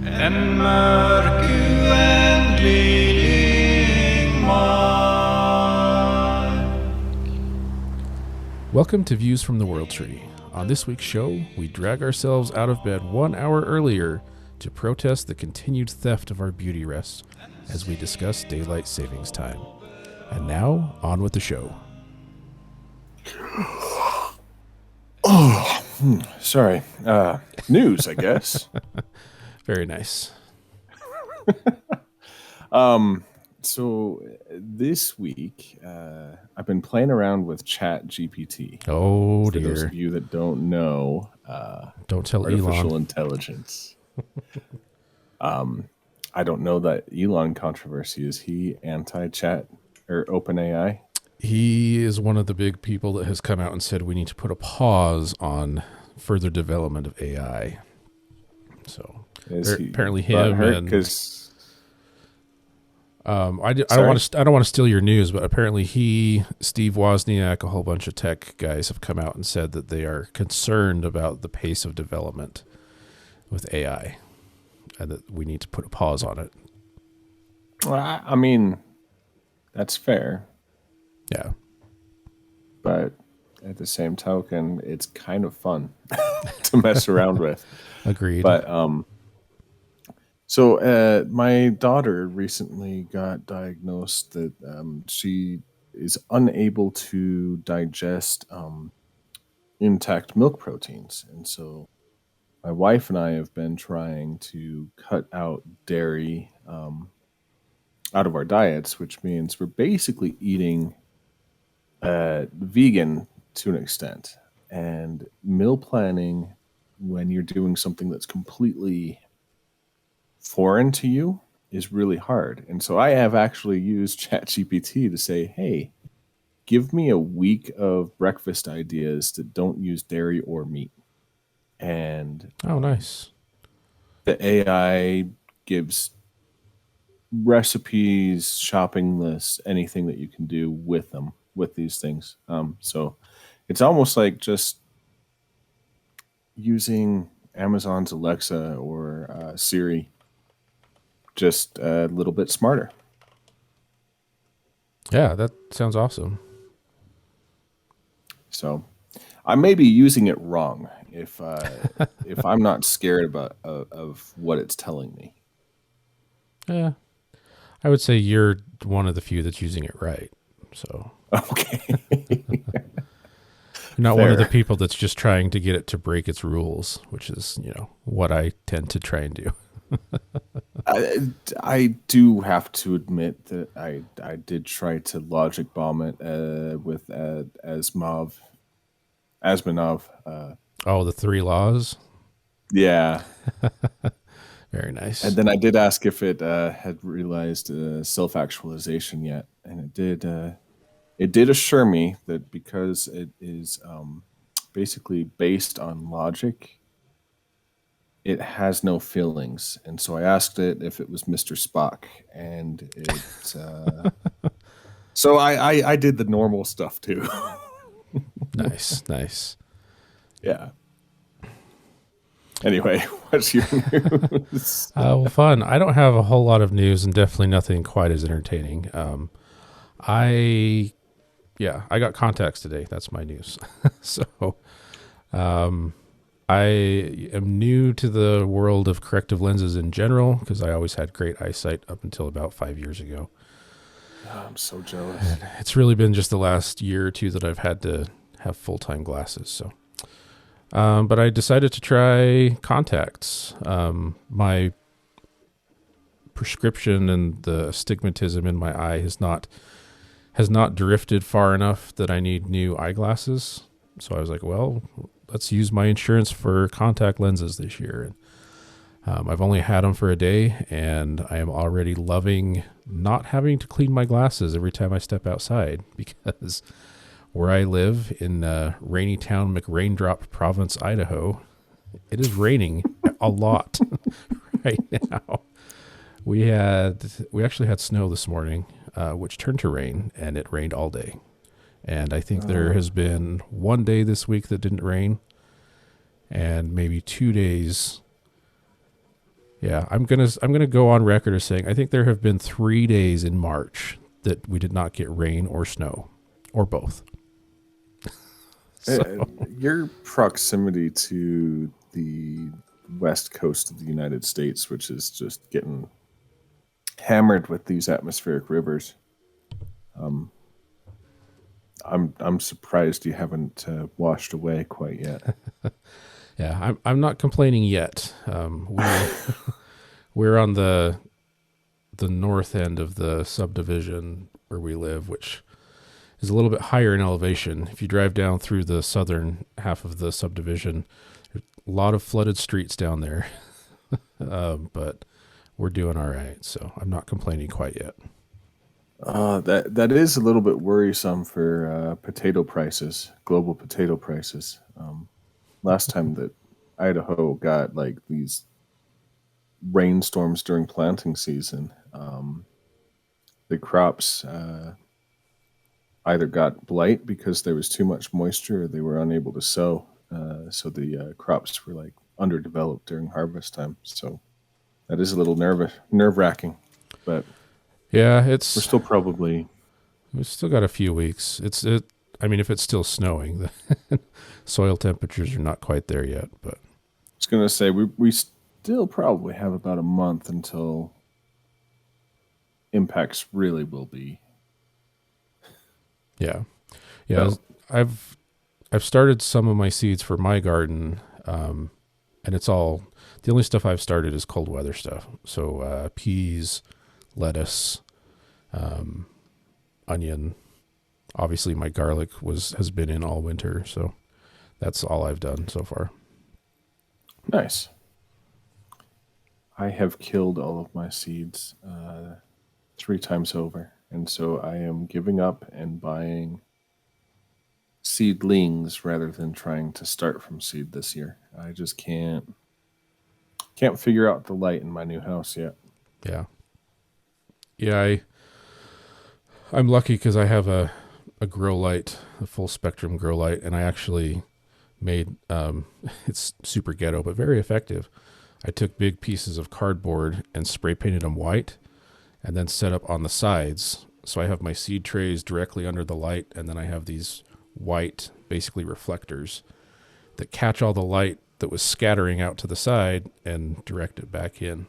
En mörk uendelig vildmark. Welcome to Views from the World Tree. On this week's show, we drag ourselves out of bed 1 hour earlier to protest the continued theft of our beauty rests as we discuss daylight savings time. And now, on with the show. Sorry. News, I guess. Very nice. So this week, I've been playing around with ChatGPT. Oh, For those dear. of you that don't know, Don't tell artificial Elon. intelligence. I don't know that Elon controversy. Is he anti-chat or OpenAI? He is one of the big people that has come out and said we need to put a pause on further development of AI. So Is he apparently him and... because I don't want to steal your news, but apparently he, Steve Wozniak, a whole bunch of tech guys have come out and said that they are concerned about the pace of development with AI and that we need to put a pause on it. well, I mean, that's fair, Yeah. but at the same token, it's kind of fun to mess around with. Agreed. But so my daughter recently got diagnosed that she is unable to digest intact milk proteins, and so my wife and I have been trying to cut out dairy out of our diets, which means we're basically eating vegan to an extent. And meal planning, when you're doing something that's completely foreign to you, is really hard. And so I have actually used ChatGPT to say, hey, give me a week of breakfast ideas that don't use dairy or meat. And Oh, nice. the AI gives recipes, shopping lists, anything that you can do with them, with these things. So it's almost like just using Amazon's Alexa or Siri, just a little bit smarter. Yeah, that sounds awesome. So I may be using it wrong if if I'm not scared about of what it's telling me. Yeah. I would say you're one of the few that's using it right. So Okay. you're not one of the Fair. people that's just trying to get it to break its rules, which is, what I tend to try and do. I do have to admit that I did try to logic bomb it with Asmanov. Oh, the 3 laws. Yeah, Very nice. and then I did ask if it had realized self-actualization yet, and it did. It did assure me that because it is basically based on logic, it has no feelings. And so I asked it if it was Mr. Spock, and it. So I did the normal stuff too. Nice. Yeah. Anyway, what's your news? Well, fun. I don't have a whole lot of news and definitely nothing quite as entertaining. I got contacts today. That's my news. So, I am new to the world of corrective lenses in general because I always had great eyesight up until about 5 years ago. Oh, I'm so jealous. It's really been just the last year or two that I've had to have full-time glasses. So, but I decided to try contacts. My prescription and the astigmatism in my eye has not drifted far enough that I need new eyeglasses. So I was like, well, let's use my insurance for contact lenses this year. And I've only had them for a day, and I am already loving not having to clean my glasses every time I step outside because where I live in rainy town McRaindrop Province, Idaho, it is raining a lot right now. We actually had snow this morning, which turned to rain, and it rained all day. And I think there has been one day this week that didn't rain, and maybe 2 days Yeah, I'm gonna go on record as saying I think there have been 3 days in March that we did not get rain or snow, or both. Your proximity to the west coast of the United States, which is just getting hammered with these atmospheric rivers, I'm surprised you haven't washed away quite yet. Yeah, I'm not complaining yet. We're on the north end of the subdivision where we live, which is a little bit higher in elevation. If you drive down through the southern half of the subdivision, there's a lot of flooded streets down there. But we're doing all right, so I'm not complaining quite yet. That is a little bit worrisome for potato prices, global potato prices. Last time that Idaho got like these rainstorms during planting season, the crops either got blight because there was too much moisture or they were unable to sow. So the crops were like underdeveloped during harvest time. So that is a little nerve wracking, but Yeah, we're still probably we've still got a few weeks. I mean, if it's still snowing, the soil temperatures are not quite there yet. But I was gonna say we still probably have about a month until impacts really will be. yeah, No. I've started some of my seeds for my garden, and it's all the only stuff I've started is cold weather stuff. So peas, lettuce, onion. Obviously, my garlic has been in all winter, so that's all I've done so far. Nice. I have killed all of my seeds 3 times over, and so I am giving up and buying seedlings rather than trying to start from seed this year. I just can't figure out the light in my new house yet. Yeah, yeah. I'm lucky because I have a grow light, a full spectrum grow light, and I actually made it's super ghetto but very effective. I took big pieces of cardboard and spray painted them white, and then set up on the sides. So I have my seed trays directly under the light, and then I have these white, basically reflectors that catch all the light that was scattering out to the side and direct it back in.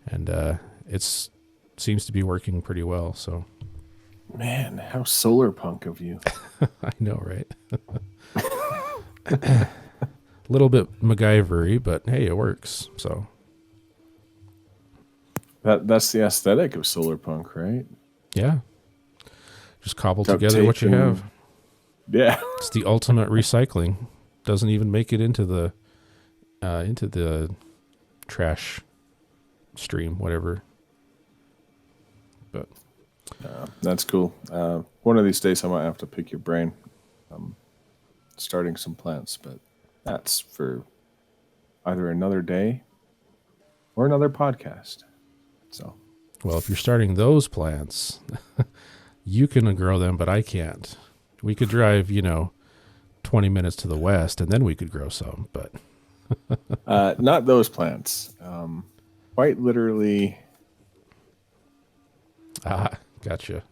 And it's seems to be working pretty well. So, Man, how solar punk of you. I know, right? A little bit MacGyver-y, but hey, it works. So That's the aesthetic of solar punk, right? yeah, just cobble Duct together what you tape have. Yeah. It's the ultimate recycling. Doesn't even make it into the trash stream, whatever. But That's cool. One of these days I might have to pick your brain. Starting some plants, but that's for either another day or another podcast. So, well, if you're starting those plants, you can grow them, but I can't. We could drive, 20 minutes to the west, and then we could grow some. But not those plants. Quite literally, gotcha.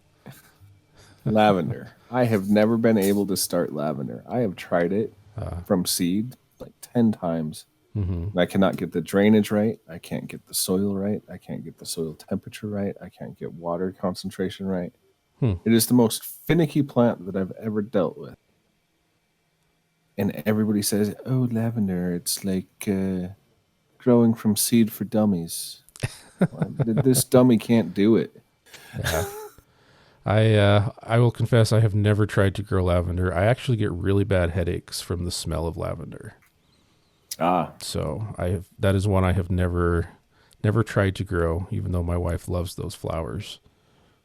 lavender. I have never been able to start lavender. I have tried it from seed like 10 times. Mm-hmm. And I cannot get the drainage right. I can't get the soil right. I can't get the soil temperature right. I can't get water concentration right. It is the most finicky plant that I've ever dealt with. And everybody says, oh, lavender, it's like growing from seed for dummies. Well, this dummy can't do it. Yeah. I will confess I have never tried to grow lavender. I actually get really bad headaches from the smell of lavender. So that is one I have never tried to grow, even though my wife loves those flowers.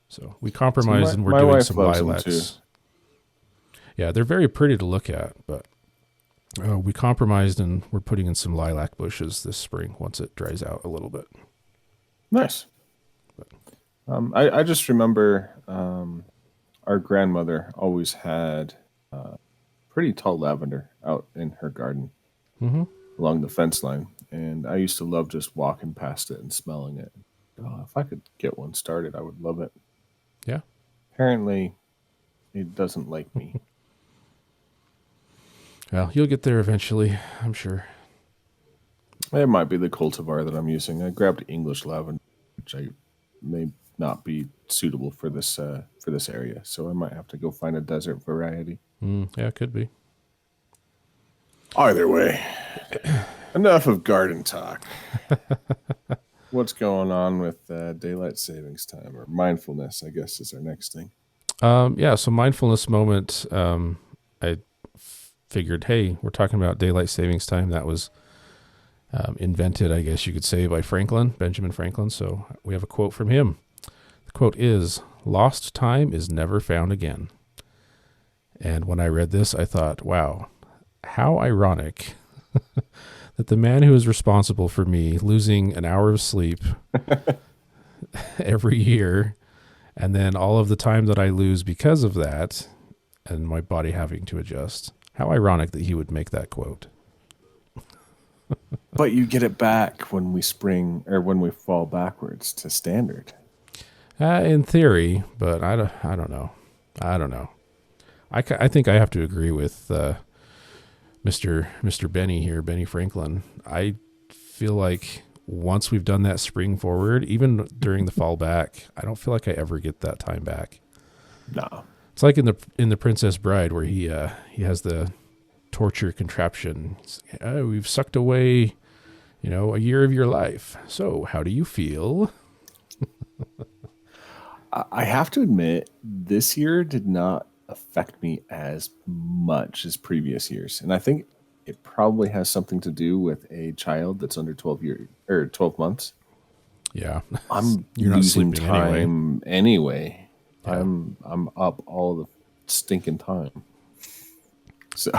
So we compromised and we're doing some lilacs. Yeah, they're very pretty to look at, but we compromised and we're putting in some lilac bushes this spring once it dries out a little bit. Nice. I just remember our grandmother always had pretty tall lavender out in her garden along the fence line. and I used to love just walking past it and smelling it. Oh, if I could get one started, I would love it. Yeah. Apparently, it doesn't like me. Well, you'll get there eventually, I'm sure. It might be the cultivar that I'm using. I grabbed English lavender, which I may not be suitable for this area, so I might have to go find a desert variety. Yeah, it could be. Either way, enough of garden talk. What's going on with daylight savings time, or mindfulness, I guess, is our next thing. Yeah, so mindfulness moment, I figured, hey, we're talking about daylight savings time. That was invented, I guess you could say, by Benjamin Franklin. So we have a quote from him. The quote is, "Lost time is never found again." And when I read this, I thought, wow, how ironic that the man who is responsible for me losing an hour of sleep every year, and then all of the time that I lose because of that, and my body having to adjust, how ironic that he would make that quote. But you get it back when we fall backwards to standard. In theory, but I don't know. I don't know. I think I have to agree with Mr. Benny here, Benny Franklin. I feel like once we've done that spring forward, even during the fall back, I don't feel like I ever get that time back. No. It's like in the Princess Bride, where he has the torture contraption. Oh, we've sucked away, a year of your life. So how do you feel? I have to admit, this year did not affect me as much as previous years, and I think it probably has something to do with a child that's under 12 months. Yeah, I'm You're not losing sleeping time anyway. Yeah. I'm up all the stinking time. So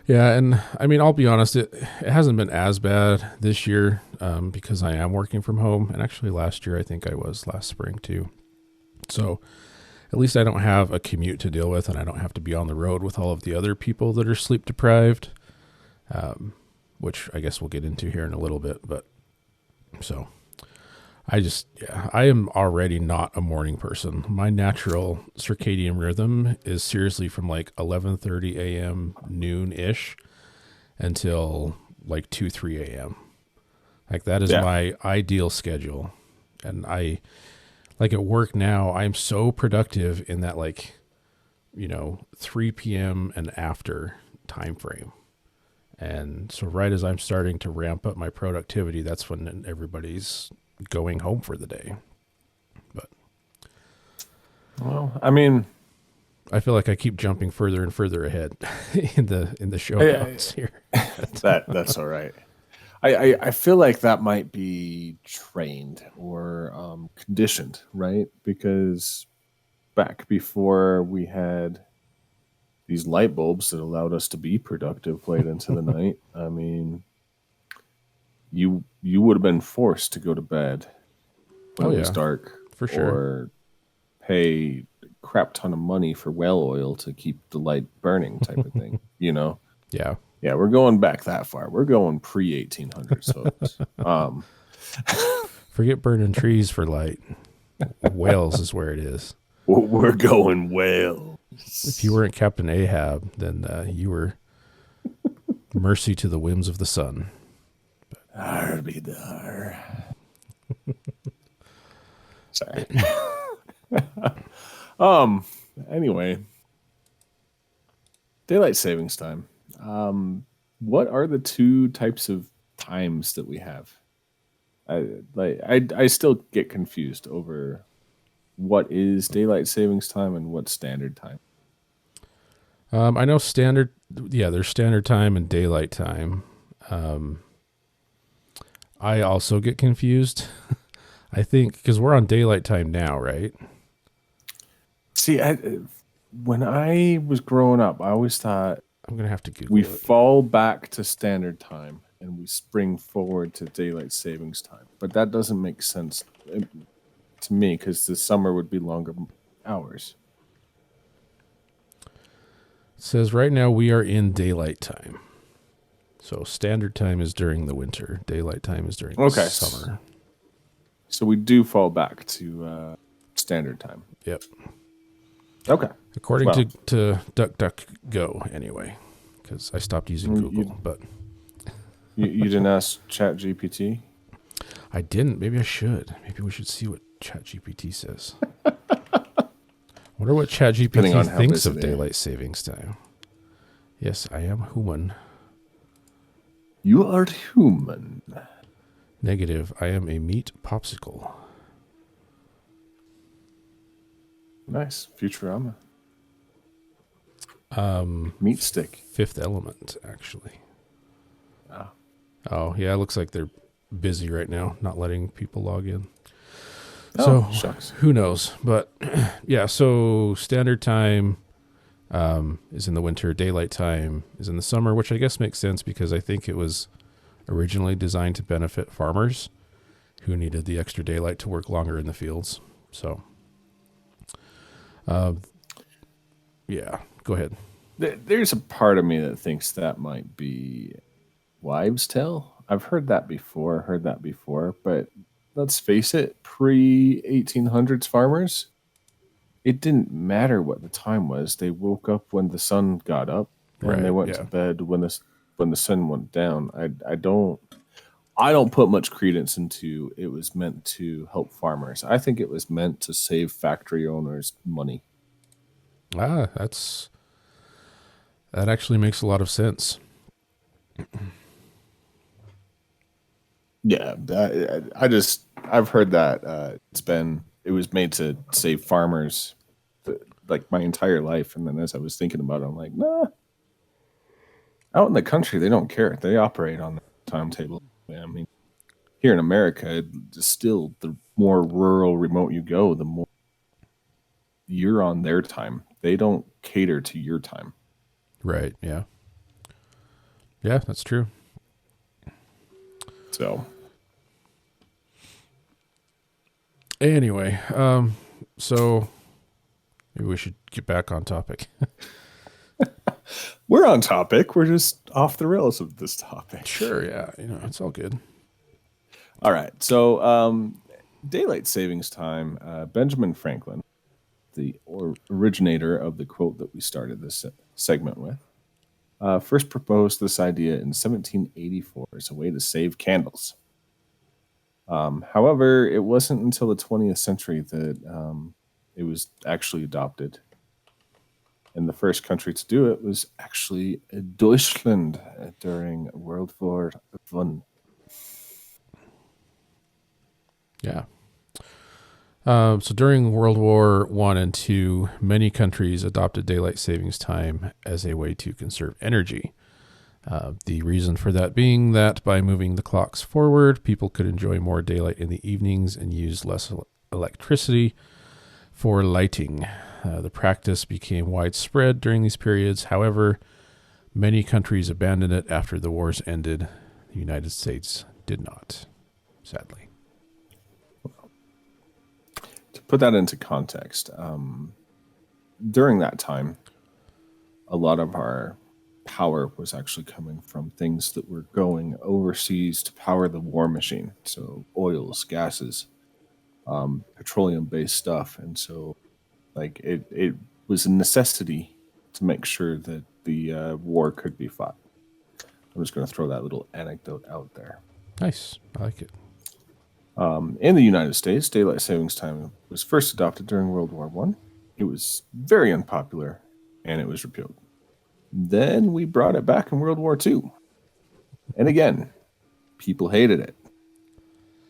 Yeah, and I mean, I'll be honest, it hasn't been as bad this year because I am working from home, and actually last year I think I was last spring too. So at least I don't have a commute to deal with, and I don't have to be on the road with all of the other people that are sleep deprived, which I guess we'll get into here in a little bit. But so I am already not a morning person. My natural circadian rhythm is seriously from like 11:30 a.m. noon-ish until like 2-3 a.m. Like that is my ideal schedule. And like at work now, I'm so productive in that 3 p.m. and after time frame. And so right as I'm starting to ramp up my productivity, that's when everybody's going home for the day. But well, I mean, I feel like I keep jumping further and further ahead in the show notes here. that's all right. I feel like that might be trained or conditioned, right? Because back before we had these light bulbs that allowed us to be productive late into the night, I mean, you would have been forced to go to bed when it was dark, for sure, or pay a crap ton of money for well oil to keep the light burning, type of thing. Yeah. Yeah, we're going back that far. We're going pre-1800s, folks. Forget burning trees for light. Wales is where it is. We're going Wales. If you weren't Captain Ahab, then you were mercy to the whims of the sun. Arbidar. Sorry. Anyway, daylight savings time. What are the two types of times that we have? I still get confused over what is daylight savings time and what's standard time. I know there's standard time and daylight time. I also get confused. I think because we're on daylight time now, right? See, when I was growing up, I always thought I'm going to have to Google we it. fall back to standard time and we spring forward to daylight savings time. But that doesn't make sense to me because the summer would be longer hours. It says right now we are in daylight time. So standard time is during the winter. Daylight time is during the Okay. summer. So we do fall back to standard time. Yep. Okay. According Well. to DuckDuckGo, anyway, because I stopped using Google. But You didn't ask ChatGPT? I didn't. Maybe I should. Maybe we should see what ChatGPT says. Wonder what Depending on ChatGPT how thinks busy of they are. daylight savings time. Yes, I am human. You are human. Negative. I am a meat popsicle. Nice. Futurama. Um, Meat stick. Fifth Element, actually. Ah. Oh, yeah. It looks like they're busy right now, not letting people log in. Oh, So shucks. who knows? But yeah, so standard time is in the winter. Daylight time is in the summer, which I guess makes sense because I think it was originally designed to benefit farmers who needed the extra daylight to work longer in the fields. So, yeah, go ahead. There's a part of me that thinks that might be wives' tale. I've heard that before, but let's face it, pre-1800s farmers, it didn't matter what the time was. They woke up when the sun got up, and they Right, went yeah. to bed when the sun went down. I don't put much credence into it was meant to help farmers. I think it was meant to save factory owners money. That actually makes a lot of sense. Yeah, I've heard that it was made to save farmers, like my entire life. And then as I was thinking about it, I'm like, nah. Out in the country, they don't care. They operate on the timetable. I mean, here in America, it's still the more rural, remote you go, the more you're on their time. They don't cater to your time. Right. Yeah. Yeah, that's true. So Anyway, so maybe we should get back on topic. we're on topic. We're just off the rails of this topic. Sure. Yeah. It's all good. All right. So, daylight savings time, Benjamin Franklin, the originator of the quote that we started this segment with, first proposed this idea in 1784 as a way to save candles. However, it wasn't until the 20th century that it was actually adopted. And the first country to do it was actually Deutschland during World War I. Yeah. So during World War I and II, many countries adopted daylight savings time as a way to conserve energy. The reason for that being that by moving the clocks forward, people could enjoy more daylight in the evenings and use less electricity for lighting. The practice became widespread during these periods. However, many countries abandoned it after the wars ended. The United States did not, sadly. To put that into context, during that time, a lot of our power was actually coming from things that were going overseas to power the war machine. So oils, gases, petroleum-based stuff. And so like it was a necessity to make sure that the war could be fought. I'm just going to throw that little anecdote out there. Nice. I like it. In the United States, daylight savings time was first adopted during World War I. It was very unpopular, and it was repealed. Then we brought it back in World War II. And again, people hated it.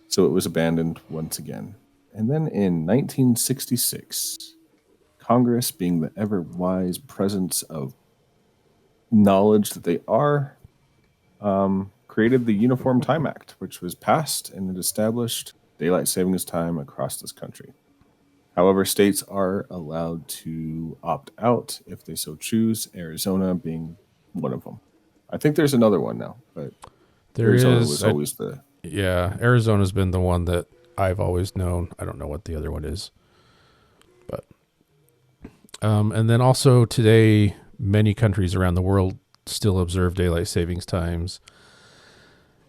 So it was abandoned once again. And then in 1966, Congress, being the ever-wise presence of knowledge that they are, created the Uniform Time Act, which was passed and it established daylight savings time across this country. However, states are allowed to opt out if they so choose, Arizona being one of them. I think there's another one now, but Arizona was always the... Yeah, Arizona's been the one that I've always known. I don't know what the other one is. But and then also today, many countries around the world still observe daylight savings times.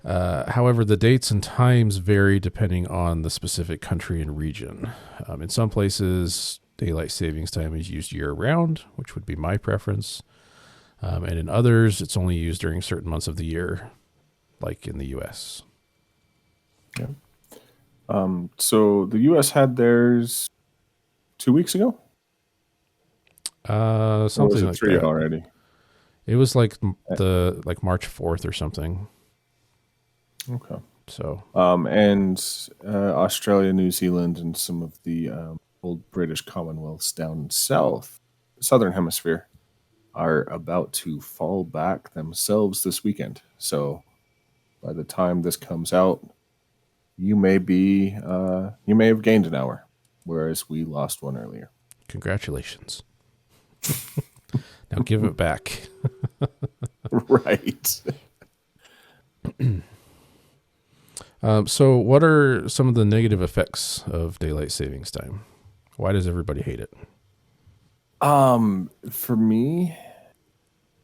However, the dates and times vary depending on the specific country and region. In some places, daylight savings time is used year-round, which would be my preference. And in others, it's only used during certain months of the year, like in the U.S. Yeah. So the U.S. had theirs 2 weeks ago? Or was Something it like three that. already? It was like March 4th or something. Okay. So And Australia, New Zealand, and some of the old British Commonwealths down south, southern hemisphere, are about to fall back themselves this weekend. So by the time this comes out, you may have gained an hour, whereas we lost one earlier. congratulations. Now give it back. Right. So what are some of the negative effects of daylight savings time? Why does everybody hate it? For me,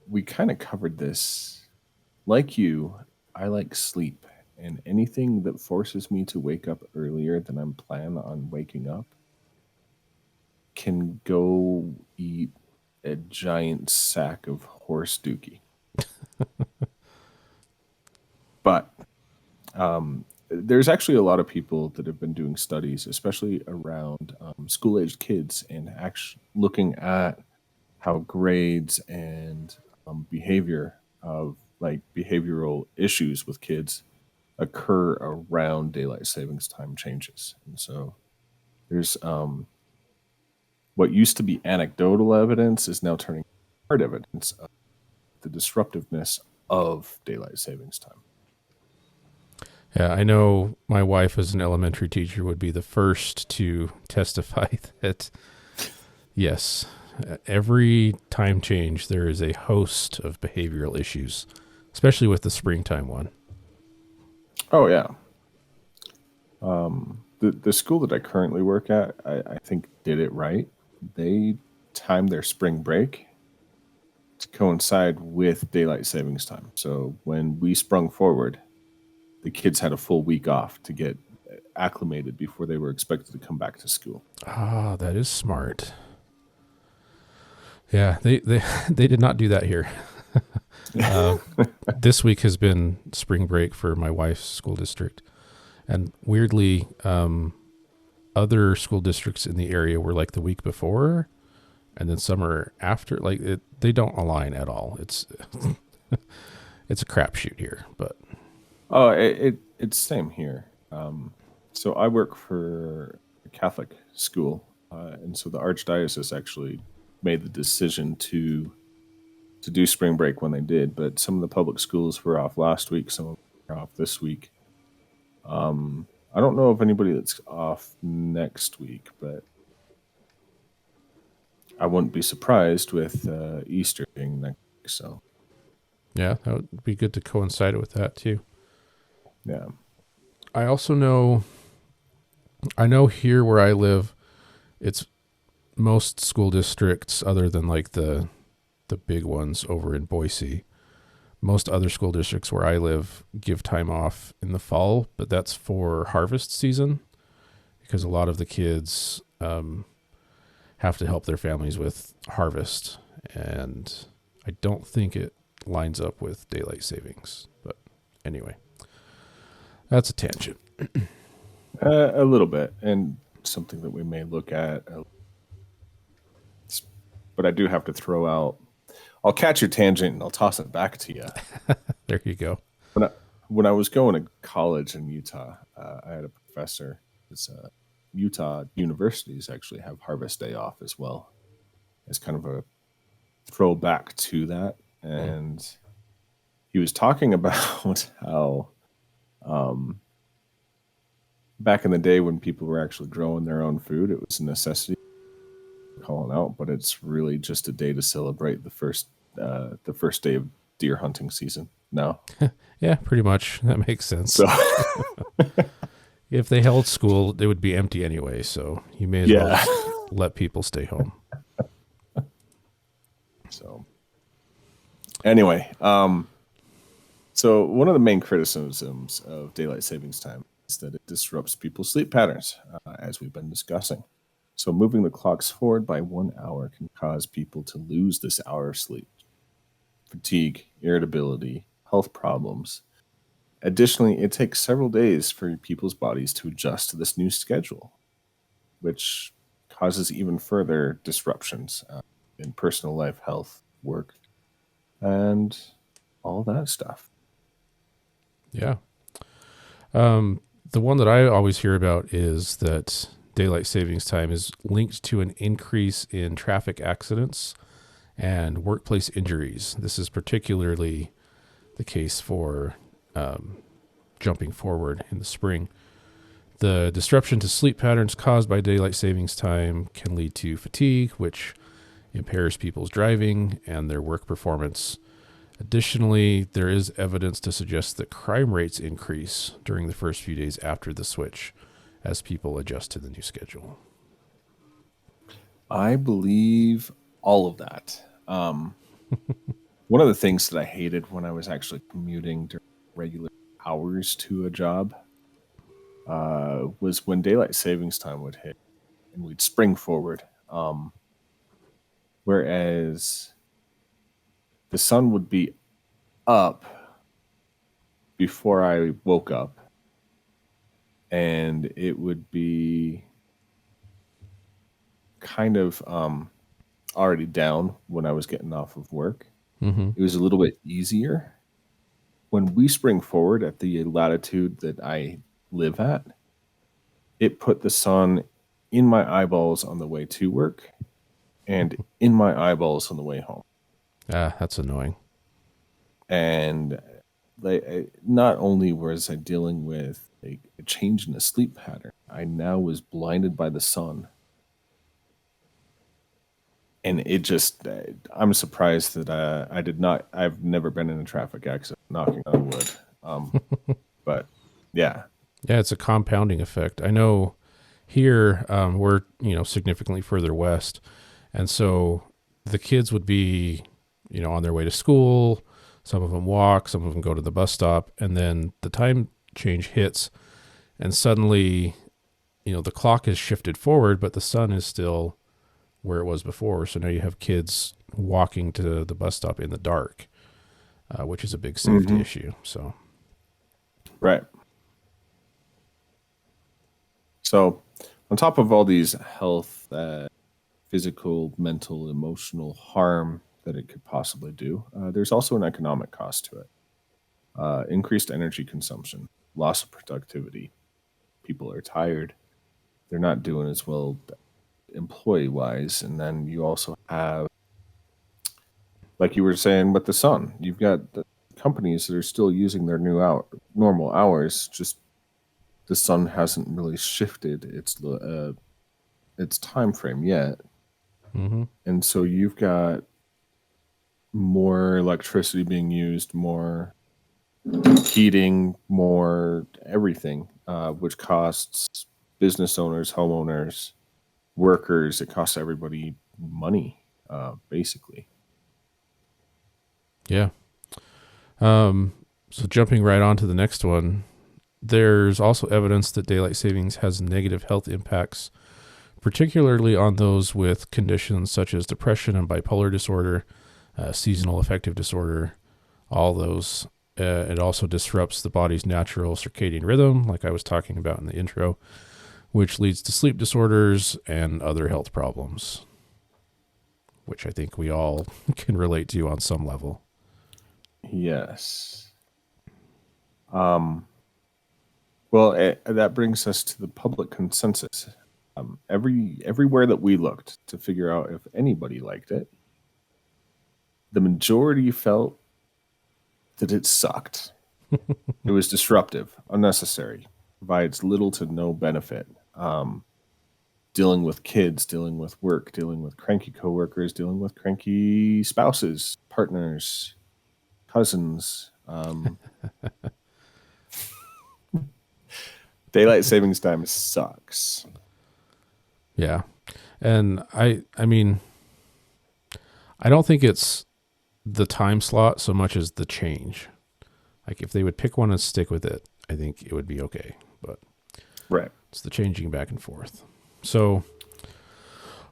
we kind of covered this. Like you, I like sleep, and anything that forces me to wake up earlier than I'm planning on waking up can go eat a giant sack of horse dookie. But there's actually a lot of people that have been doing studies, especially around school-aged kids, and actually looking at how grades and behavior of like behavioral issues with kids occur around daylight savings time changes. And so there's what used to be anecdotal evidence is now turning hard evidence of the disruptiveness of daylight savings time. Yeah, I know my wife as an elementary teacher would be the first to testify that, yes, every time change, there is a host of behavioral issues, especially with the springtime one. Oh, yeah. The school that I currently work at, I think did it right. They timed their spring break to coincide with daylight savings time. So when we sprung forward, the kids had a full week off to get acclimated before they were expected to come back to school. Ah, that is smart. Yeah, they did not do that here. This week has been spring break for my wife's school district. And weirdly, other school districts in the area were like the week before, and then some are after. Like they don't align at all. It's it's a crapshoot here, but Oh, it's same here. So I work for a Catholic school, and so the Archdiocese actually made the decision to do spring break when they did. But some of the public schools were off last week, some of them are off this week. I don't know of anybody that's off next week, but I wouldn't be surprised with Easter being next week. So yeah, that would be good to coincide it with that too. yeah. I also know here where I live, it's most school districts other than like the big ones over in Boise. Most other school districts where I live give time off in the fall, but that's for harvest season because a lot of the kids have to help their families with harvest, and I don't think it lines up with daylight savings. But anyway, that's a tangent. A little bit, and something that we may look at. But I do have to throw out. I'll catch your tangent and I'll toss it back to you. There you go. When I was going to college in Utah, I had a professor. Utah universities actually have Harvest Day off as well. It's kind of a throwback to that, and he was talking about how back in the day when people were actually growing their own food, it was a necessity. Calling out, but it's really just a day to celebrate the first day of deer hunting season. No, Yeah, pretty much. That makes sense. so If they held school, it would be empty anyway, so you may as yeah. well let people stay home. So anyway, So one of the main criticisms of daylight savings time is that it disrupts people's sleep patterns, as we've been discussing. So moving the clocks forward by 1 hour can cause people to lose this hour of sleep, fatigue, irritability, health problems. Additionally, it takes several days for people's bodies to adjust to this new schedule, which causes even further disruptions in personal life, health, work, and all that stuff. Yeah. The one that I always hear about is that daylight savings time is linked to an increase in traffic accidents and workplace injuries. This is particularly the case for jumping forward in the spring. The disruption to sleep patterns caused by daylight savings time can lead to fatigue, which impairs people's driving and their work performance. Additionally, there is evidence to suggest that crime rates increase during the first few days after the switch as people adjust to the new schedule. I believe all of that. One of the things that I hated when I was actually commuting during regular hours to a job was when daylight savings time would hit and we'd spring forward. Whereas the sun would be up before I woke up, and it would be kind of already down when I was getting off of work. Mm-hmm. It was a little bit easier. When we spring forward at the latitude that I live at, it put the sun in my eyeballs on the way to work and in my eyeballs on the way home. That's annoying. And not only was I dealing with a change in the sleep pattern, I now was blinded by the sun. And it just, I'm surprised that I've never been in a traffic accident, knocking on wood. But yeah. Yeah, it's a compounding effect. I know here we're, significantly further west. And so the kids would be, on their way to school. Some of them walk, some of them go to the bus stop. And then the time change hits and suddenly, the clock has shifted forward, but the sun is still where it was before. So now you have kids walking to the bus stop in the dark, which is a big safety issue. So, right. So on top of all these health, physical, mental, emotional harm that it could possibly do, there's also an economic cost to it. Increased energy consumption, loss of productivity. People are tired. They're not doing as well employee-wise. And then you also have, like you were saying with the sun, you've got the companies that are still using their normal hours, just the sun hasn't really shifted its time frame yet. mm-hmm. And so you've got more electricity being used, more heating, more everything, which costs business owners, homeowners, workers. It costs everybody money, basically. Yeah. So jumping right on to the next one, there's also evidence that daylight savings has negative health impacts, particularly on those with conditions such as depression and bipolar disorder, seasonal affective disorder, all those. It also disrupts the body's natural circadian rhythm, like I was talking about in the intro, which leads to sleep disorders and other health problems, which I think we all can relate to on some level. Yes. Well, that brings us to the public consensus. Everywhere that we looked to figure out if anybody liked it, the majority felt that it sucked. It was disruptive, unnecessary, provides little to no benefit. Dealing with kids, dealing with work, dealing with cranky coworkers, dealing with cranky spouses, partners, cousins. Daylight savings time sucks. Yeah. And I mean, I don't think it's the time slot so much as the change. Like if they would pick one and stick with it, I think it would be okay. But Right. it's the changing back and forth. So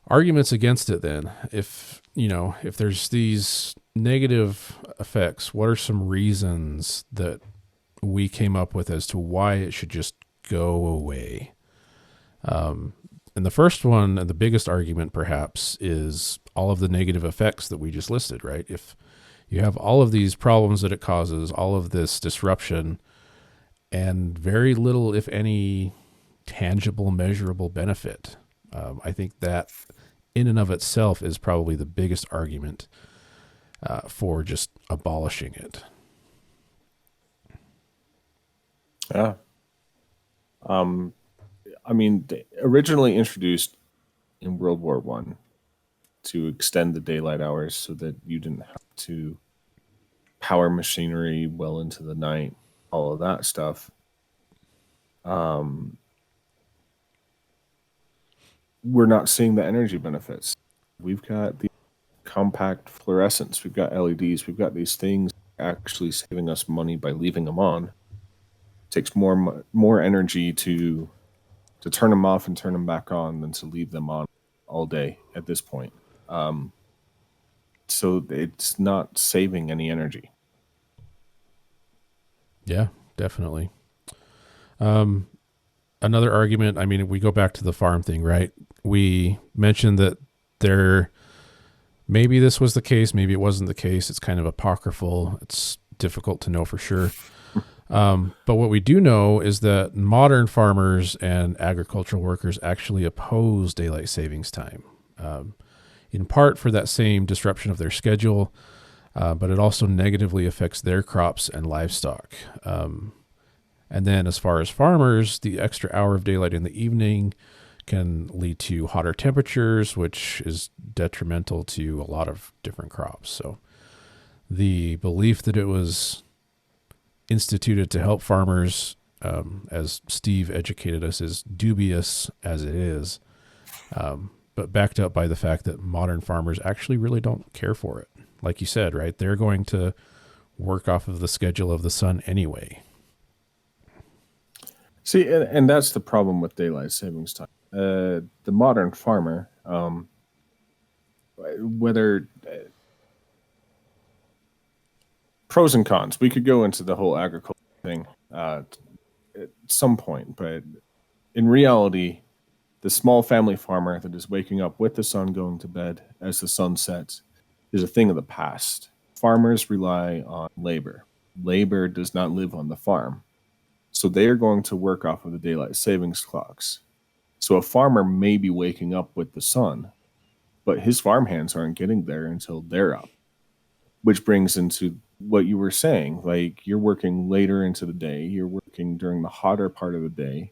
arguments against it then, if there's these negative effects, what are some reasons that we came up with as to why it should just go away? And the first one, and the biggest argument perhaps, is all of the negative effects that we just listed, right? If you have all of these problems that it causes, all of this disruption, and very little, if any, tangible, measurable benefit, I think that in and of itself is probably the biggest argument for just abolishing it. Yeah. I mean, originally introduced in World War One to extend the daylight hours so that you didn't have to power machinery well into the night, all of that stuff. We're not seeing the energy benefits. We've got the compact fluorescents, we've got LEDs, we've got these things actually saving us money by leaving them on. It takes more energy to turn them off and turn them back on than to leave them on all day at this point. So it's not saving any energy. Yeah, definitely. Another argument, I mean, we go back to the farm thing, right? We mentioned that maybe this was the case, maybe it wasn't the case. It's kind of apocryphal. It's difficult to know for sure. But what we do know is that modern farmers and agricultural workers actually oppose daylight savings time, in part for that same disruption of their schedule, but it also negatively affects their crops and livestock. And then as far as farmers, the extra hour of daylight in the evening can lead to hotter temperatures, which is detrimental to a lot of different crops. So the belief that it was instituted to help farmers, as Steve educated us, is dubious as it is, but backed up by the fact that modern farmers actually really don't care for it. Like you said, right? They're going to work off of the schedule of the sun anyway. See, and that's the problem with daylight savings time. The modern farmer, whether pros and cons, we could go into the whole agriculture thing at some point, but in reality, the small family farmer that is waking up with the sun going to bed as the sun sets is a thing of the past. Farmers rely on labor. Labor does not live on the farm. So they are going to work off of the daylight savings clocks. So a farmer may be waking up with the sun, but his farm hands aren't getting there until they're up, which brings into what you were saying. Like, you're working later into the day, you're working during the hotter part of the day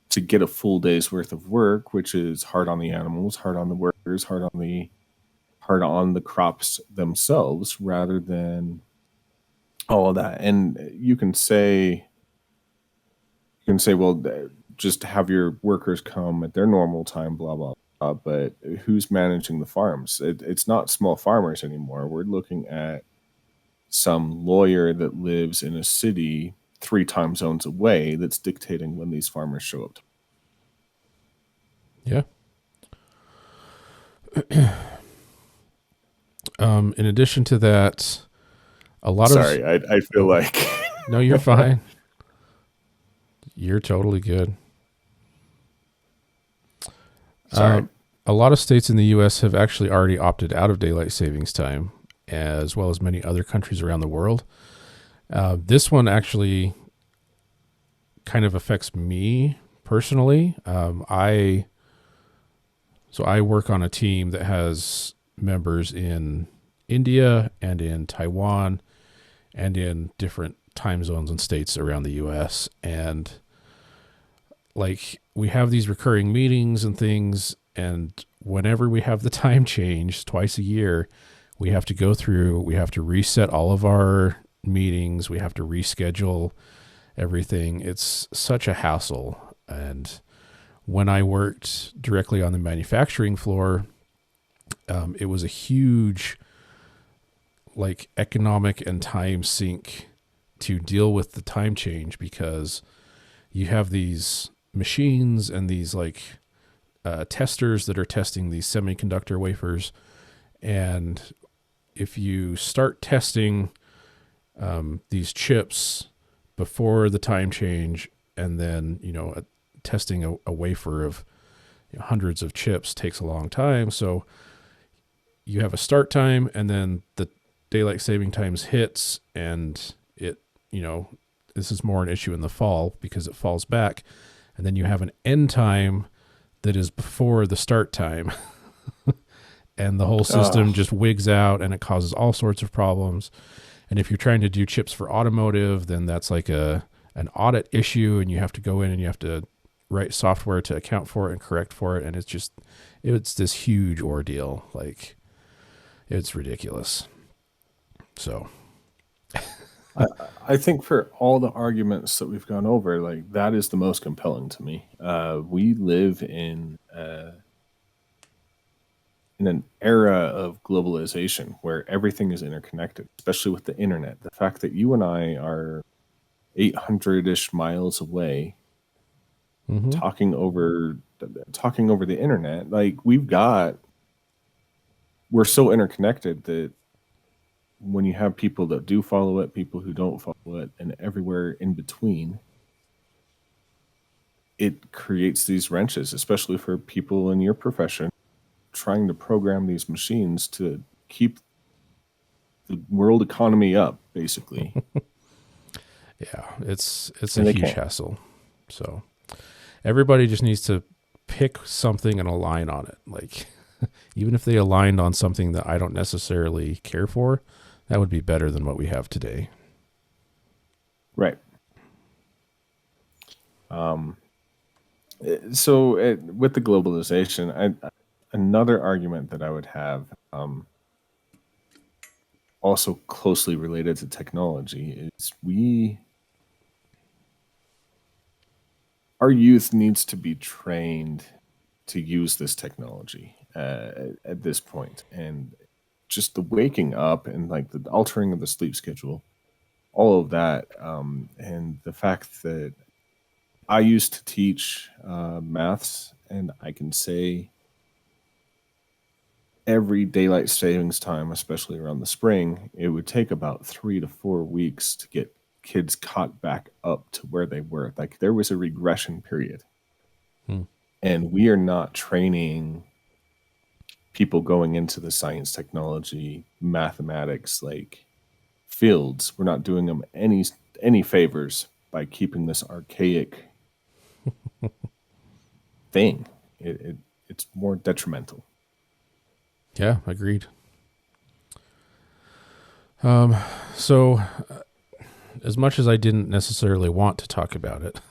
to get a full day's worth of work, which is hard on the animals, hard on the workers, hard on the crops themselves, rather than all of that. And you can say, well, just have your workers come at their normal time, blah, blah, blah. But who's managing the farms? It's not small farmers anymore. We're looking at some lawyer that lives in a city 3 time zones away that's dictating when these farmers show up. Yeah. In addition to that, a lot Sorry, I feel like... No, you're fine. You're totally good. Sorry. A lot of states in the U.S. have actually already opted out of daylight savings time, as well as many other countries around the world. This one actually kind of affects me personally. I work on a team that has members in India and in Taiwan and in different time zones and states around the U.S. And like, we have these recurring meetings and things, and whenever we have the time change twice a year, we have to go through, we have to reset all of our meetings, we have to reschedule everything. It's such a hassle. And when I worked directly on the manufacturing floor, it was a huge, like, economic and time sink to deal with the time change, because you have these machines and these like testers that are testing these semiconductor wafers. And if you start testing these chips before the time change, and then, testing a wafer of hundreds of chips takes a long time. So you have a start time, and then the daylight saving times hits, and this is more an issue in the fall because it falls back. And then you have an end time that is before the start time. And the whole system just wigs out, and it causes all sorts of problems. And if you're trying to do chips for automotive, then that's like an audit issue, and you have to go in and you have to write software to account for it and correct for it. And it's this huge ordeal. Like, it's ridiculous. So I think for all the arguments that we've gone over, like, that is the most compelling to me. We live in an era of globalization where everything is interconnected, especially with the internet. The fact that you and I are 800-ish miles away, talking over the internet, like, we're so interconnected that when you have people that do follow it, people who don't follow it, and everywhere in between, it creates these wrenches, especially for people in your profession trying to program these machines to keep the world economy up, basically. Yeah, it's a huge hassle. So everybody just needs to pick something and align on it. Like, even if they aligned on something that I don't necessarily care for, that would be better than what we have today. Right. So with the globalization, another argument that I would have, also closely related to technology, is our youth needs to be trained to use this technology at this point. And just the waking up and like the altering of the sleep schedule, all of that, and the fact that I used to teach maths, and I can say every daylight savings time, especially around the spring, it would take about 3 to 4 weeks to get kids caught back up to where they were. Like, there was a regression period. And we are not training people going into the science, technology, mathematics, like, fields. We're not doing them any favors by keeping this archaic thing. It's more detrimental. Yeah, agreed. So as much as I didn't necessarily want to talk about it,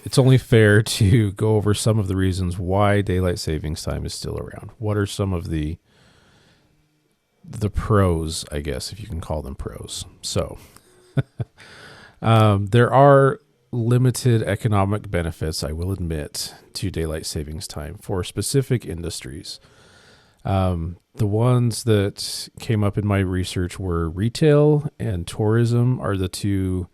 it's only fair to go over some of the reasons why daylight savings time is still around. What are some of the pros, I guess, if you can call them pros? So there are limited economic benefits, I will admit, to daylight savings time for specific industries. The ones that came up in my research were retail and tourism are the two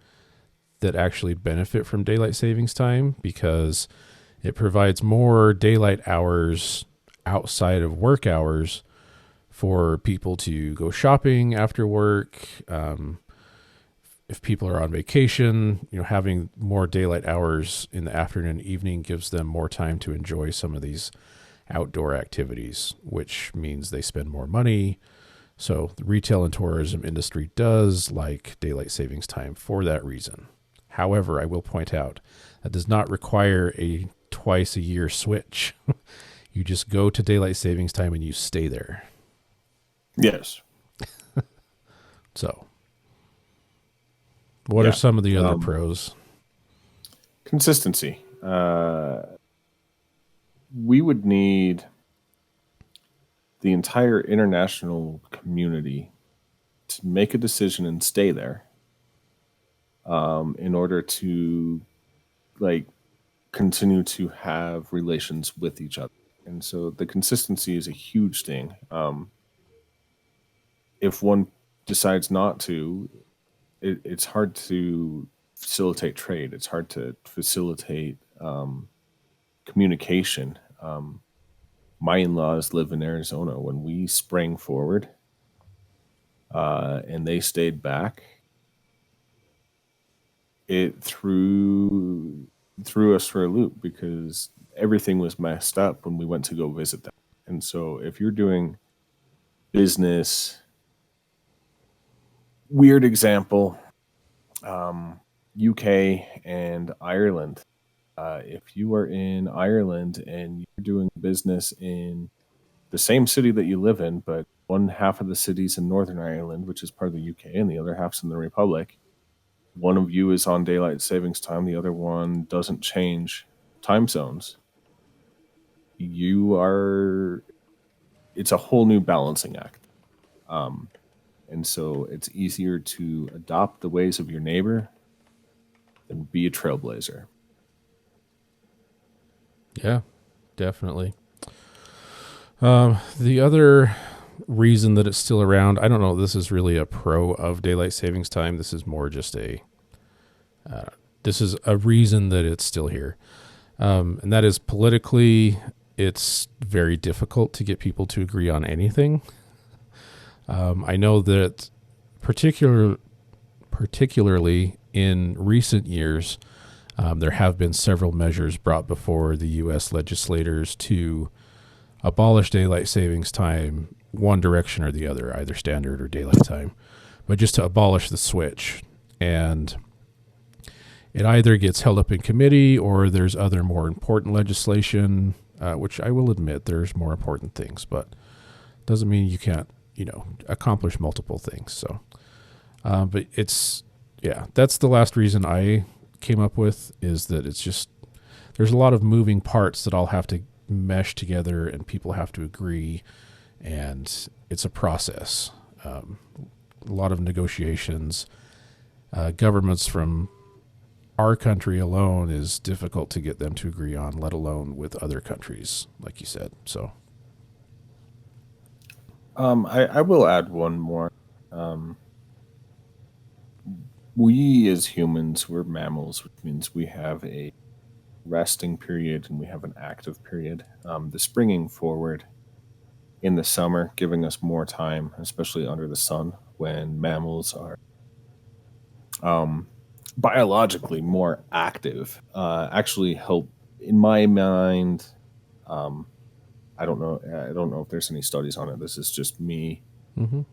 that actually benefit from daylight savings time, because it provides more daylight hours outside of work hours for people to go shopping after work. If people are on vacation, having more daylight hours in the afternoon and evening gives them more time to enjoy some of these outdoor activities, which means they spend more money. So the retail and tourism industry does like daylight savings time for that reason. However, I will point out that does not require a twice a year switch. You just go to daylight savings time and you stay there. Yes. So what are some of the other pros? Consistency. We would need the entire international community to make a decision and stay there, in order to continue to have relations with each other. And so the consistency is a huge thing. If one decides not to, it's hard to facilitate trade. It's hard to facilitate communication. My in-laws live in Arizona. When we sprang forward and they stayed back, it threw us for a loop because everything was messed up when we went to go visit them. And so if you're doing business, weird example, UK and Ireland. If you are in Ireland and you're doing business in the same city that you live in, but one half of the city's in Northern Ireland, which is part of the UK, and the other half's in the Republic, one of you is on daylight savings time, the other one doesn't change time zones. It's a whole new balancing act. And so it's easier to adopt the ways of your neighbor than be a trailblazer. Yeah, definitely. The other reason that it's still around, I don't know, this is really a pro of daylight savings time. This is more just this is a reason that it's still here. And that is politically, it's very difficult to get people to agree on anything. I know that particularly in recent years, there have been several measures brought before the U.S. legislators to abolish daylight savings time one direction or the other, either standard or daylight time, but just to abolish the switch. And it either gets held up in committee or there's other more important legislation, which I will admit there's more important things, but doesn't mean you can't, accomplish multiple things. So, but that's the last reason I came up with, is that it's just, there's a lot of moving parts that all have to mesh together and people have to agree, and it's a process. A lot of negotiations. Governments from our country alone is difficult to get them to agree on, let alone with other countries, like you said. So I will add one more. We as humans, we're mammals, which means we have a resting period and we have an active period. The springing forward in the summer, giving us more time, especially under the sun, when mammals are biologically more active, actually help, in my mind. I don't know if there's any studies on it. This is just me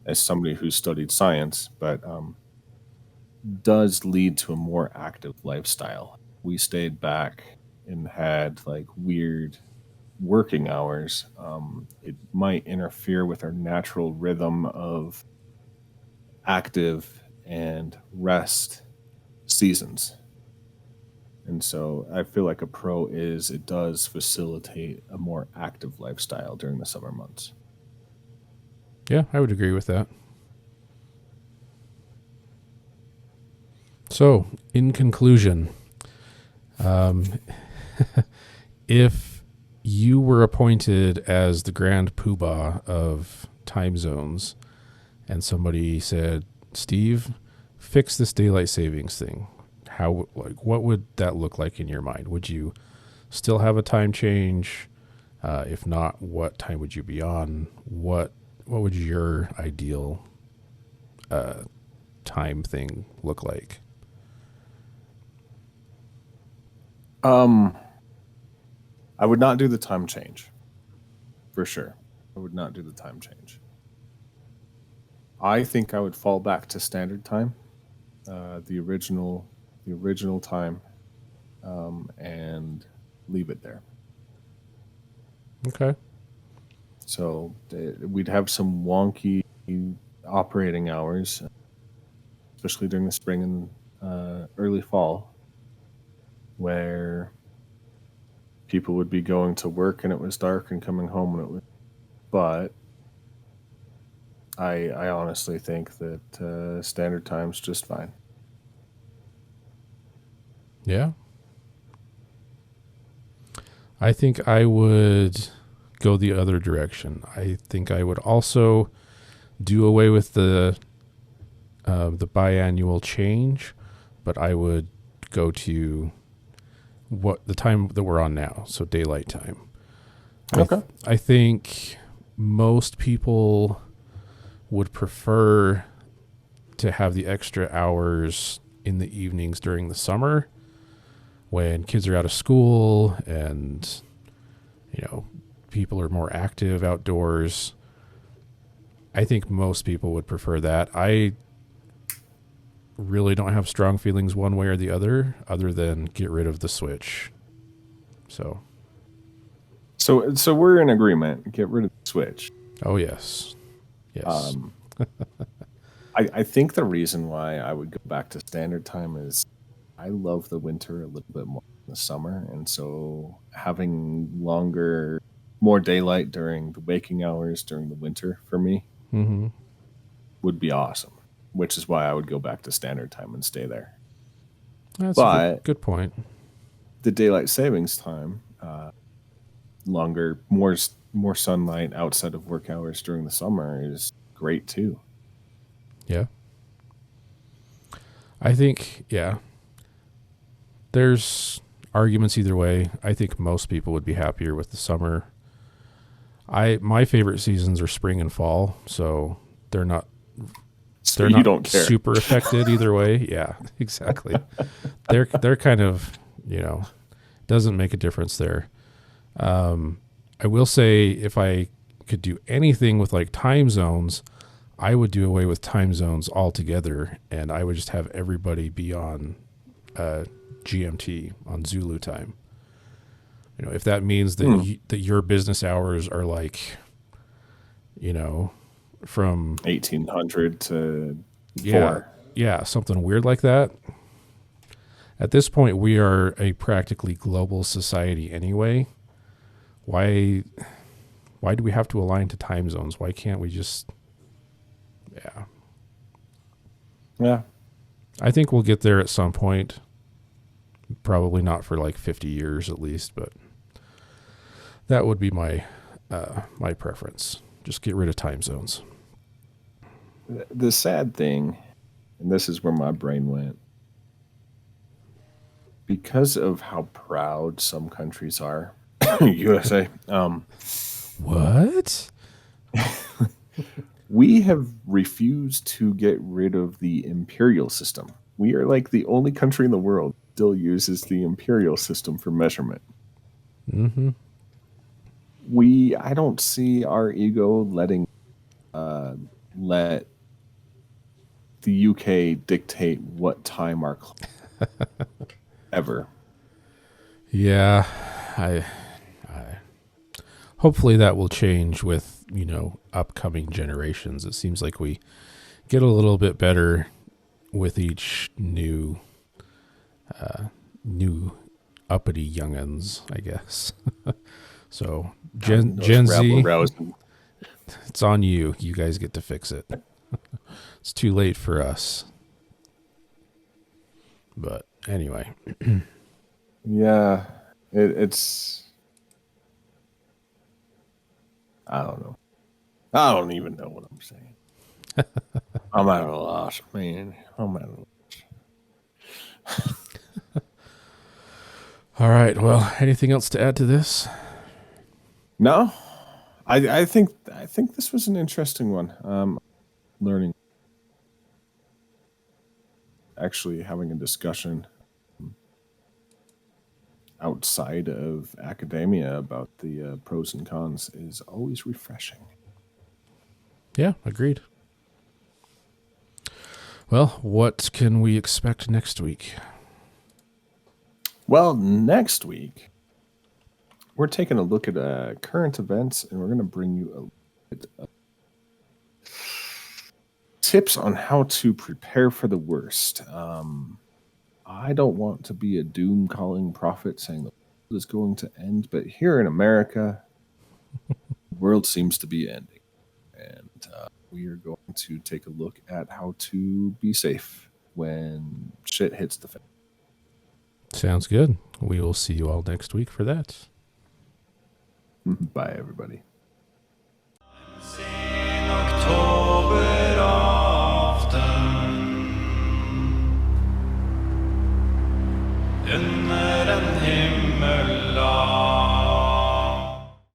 as somebody who's studied science, but does lead to a more active lifestyle. We stayed back and had like weird working hours. It might interfere with our natural rhythm of active and rest seasons. And so I feel like a pro is it does facilitate a more active lifestyle during the summer months. yeah, I would agree with that. So, in conclusion, if you were appointed as the grand poobah of time zones and somebody said, Steve, fix this daylight savings thing, what would that look like in your mind? Would you still have a time change? If not, what time would you be on? What would your ideal time thing look like? I would not do the time change, for sure. I would not do the time change. I think I would fall back to standard time, the original time, and leave it there. Okay. So we'd have some wonky operating hours, especially during the spring and early fall, where people would be going to work and it was dark and coming home when it was. But I honestly think that standard time's just fine. Yeah. I think I would go the other direction. I think I would also do away with the the biannual change, but I would go to what the time that we're on now, so daylight time. Okay. I think most people would prefer to have the extra hours in the evenings during the summer when kids are out of school and, people are more active outdoors. I think most people would prefer that. I really don't have strong feelings one way or the other than get rid of the Switch. So we're in agreement. Get rid of the Switch. oh yes. I think the reason why I would go back to standard time is I love the winter a little bit more than the summer, and so having more daylight during the waking hours during the winter for me would be awesome. Which is why I would go back to standard time and stay there. That's a good point. The daylight savings time, longer, more sunlight outside of work hours during the summer is great too. Yeah. I think, there's arguments either way. I think most people would be happier with the summer. My favorite seasons are spring and fall, so they're not don't care. super affected either way. Yeah, exactly. They're kind of, doesn't make a difference there. I will say if I could do anything with like time zones, I would do away with time zones altogether, and I would just have everybody be on GMT, on Zulu time. If that means that that your business hours are like, from 1800 to 4. Yeah, something weird like that. At this point, we are a practically global society anyway. Why do we have to align to time zones? Why can't we just... Yeah. I think we'll get there at some point. Probably not for like 50 years at least, but that would be my preference. Just get rid of time zones. The sad thing, and this is where my brain went, because of how proud some countries are, USA, what? we have refused to get rid of the imperial system. We are like the only country in the world that still uses the imperial system for measurement. Mm-hmm. I don't see our ego let the UK dictate what time our ever. Yeah, I hopefully that will change with, upcoming generations. It seems like we get a little bit better with each new uppity young'uns, I guess. So Gen Z, it's on you. You guys get to fix it. It's too late for us. But anyway. Yeah, it's... I don't know. I don't even know what I'm saying. I'm at a loss, man. I'm at a loss. All right. Well, anything else to add to this? No, I think this was an interesting one. Learning, actually having a discussion outside of academia about the pros and cons is always refreshing. Yeah, agreed. Well, what can we expect next week? Well, next week, we're taking a look at current events, and we're going to bring you a bit of tips on how to prepare for the worst. I don't want to be a doom-calling prophet saying the world is going to end, but here in America, the world seems to be ending. And we are going to take a look at how to be safe when shit hits the fan. Sounds good. We will see you all next week for that. Bye, everybody. Sen Oktober